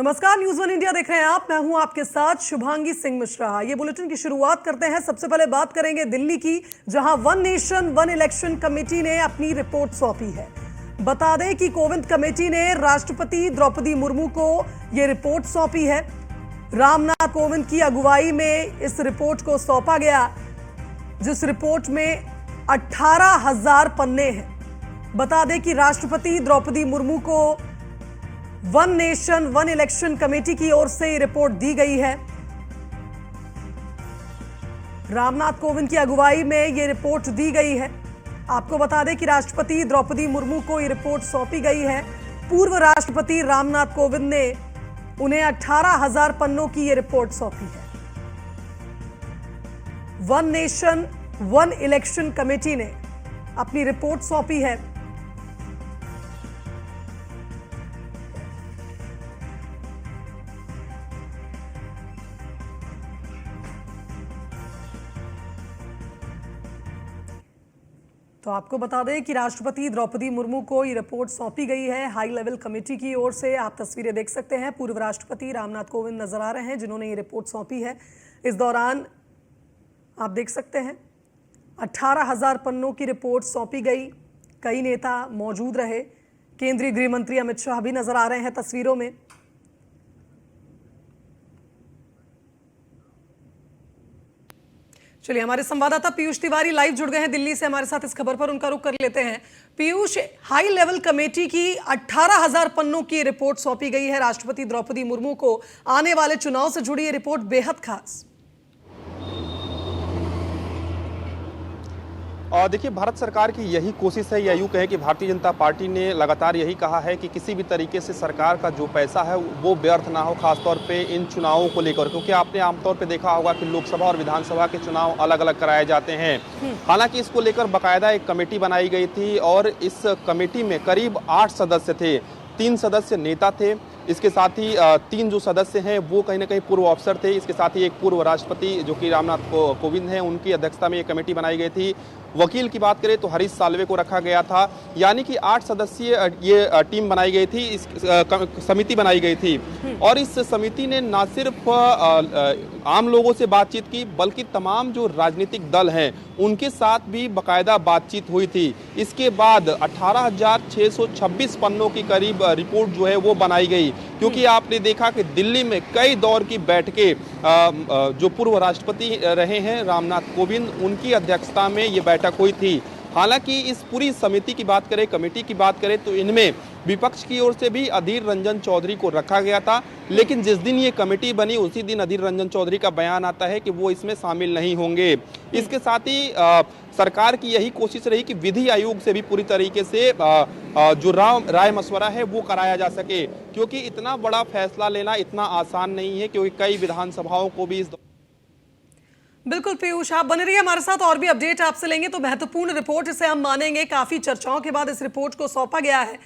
नमस्कार, news one India देख रहे हैं आप। मैं हूं आपके साथ शुभांगी सिंह मिश्रा। ये बुलेटिन की शुरुआत करते हैं। सबसे पहले बात करेंगे दिल्ली की, जहां one nation one election committee ने अपनी रिपोर्ट सौंपी है। बता दें कि कोविंद कमेटी ने राष्ट्रपति द्रौपदी मुर्मू को यह रिपोर्ट सौंपी है। रामनाथ कोविंद की अगुवाई में इस रिपोर्ट को सौंपा गया, जिस रिपोर्ट में 18,000 पन्ने हैं। बता दें कि राष्ट्रपति द्रौपदी मुर्मू को one nation one election committee की ओर से रिपोर्ट दी गई है। रामनाथ कोविंद की अगुवाई में यह रिपोर्ट दी गई है। आपको बता दें कि राष्ट्रपति द्रौपदी मुर्मू को यह रिपोर्ट सौंपी गई है। पूर्व राष्ट्रपति रामनाथ कोविंद ने उन्हें 18,000 पन्नों की यह रिपोर्ट सौंपी है। One nation one election committee ने अपनी रिपोर्ट सौंपी है। तो आपको बता दें कि राष्ट्रपति द्रौपदी मुर्मू को ये रिपोर्ट सौंपी गई है हाई लेवल कमेटी की ओर से। आप तस्वीरें देख सकते हैं। पूर्व राष्ट्रपति रामनाथ कोविंद नजर आ रहे हैं, जिन्होंने ये रिपोर्ट सौंपी है। इस दौरान आप देख सकते हैं 18,000 पन्नों की रिपोर्ट सौंपी गई। कई नेता मौजूद रहे। केंद्रीय गृह मंत्री अमित शाह भी नजर आ रहे हैं तस्वीरों में। चलिए, हमारे संवाददाता पीयूष तिवारी लाइव जुड़ गए हैं दिल्ली से हमारे साथ। इस खबर पर उनका रुख कर लेते हैं। पीयूष, हाई लेवल कमेटी की 18,000 पन्नों की रिपोर्ट सौंपी गई है राष्ट्रपति द्रौपदी मुर्मू को। आने वाले चुनाव से जुड़ी ये रिपोर्ट बेहद खास। और देखिए, भारत सरकार की यही कोशिश है, या यूँ कहें कि भारतीय जनता पार्टी ने लगातार यही कहा है कि किसी भी तरीके से सरकार का जो पैसा है वो व्यर्थ ना हो, खासतौर पे इन चुनावों को लेकर। क्योंकि आपने आमतौर पे देखा होगा कि लोकसभा और विधानसभा के चुनाव अलग अलग कराए जाते हैं। हालांकि इसको लेकर बाकायदा एक कमेटी बनाई गई थी और इस कमेटी में करीब 8 सदस्य थे। 3 सदस्य नेता थे। इसके साथ ही 3 जो सदस्य हैं वो कहीं ना कहीं पूर्व अफसर थे। इसके साथ ही एक पूर्व राष्ट्रपति जो कि रामनाथ कोविंद हैं, उनकी अध्यक्षता में ये कमेटी बनाई गई थी। वकील की बात करें तो हरीश साल्वे को रखा गया था। यानी कि 8 सदस्यीय ये टीम बनाई गई थी, इस समिति बनाई गई थी। और इस समिति ने न सिर्फ आम लोगों से बातचीत की, बल्कि तमाम जो राजनीतिक दल हैं उनके साथ भी बाकायदा बातचीत हुई थी। इसके बाद 18,626 पन्नों की करीब रिपोर्ट जो है वो बनाई गई। क्योंकि आपने देखा कि दिल्ली में कई दौर की बैठकें जो पूर्व राष्ट्रपति रहे हैं रामनाथ कोविंद, उनकी अध्यक्षता में ये बैठक हुई थी। हालांकि इस पूरी समिति की बात करें, कमेटी की बात करें, तो इनमें विपक्ष की ओर से भी अधीर रंजन चौधरी को रखा गया था। लेकिन जिस दिन ये कमेटी बनी उसी दिन अधीर रंजन चौधरी का बयान आता है कि वो इसमें शामिल नहीं होंगे। इसके साथ ही सरकार की यही कोशिश रही कि विधि आयोग से भी पूरी तरीके से जो राय मशवरा है वो कराया जा सके, क्योंकि इतना बड़ा फैसला लेना इतना आसान नहीं है, क्योंकि कई विधानसभाओं को भी इस। बिल्कुल पीयूष, आप बने रहिए हमारे साथ, और भी अपडेट आपसे लेंगे। तो महत्वपूर्ण रिपोर्ट इसे हम मानेंगे। काफी चर्चाओं के बाद इस रिपोर्ट को सौंपा गया है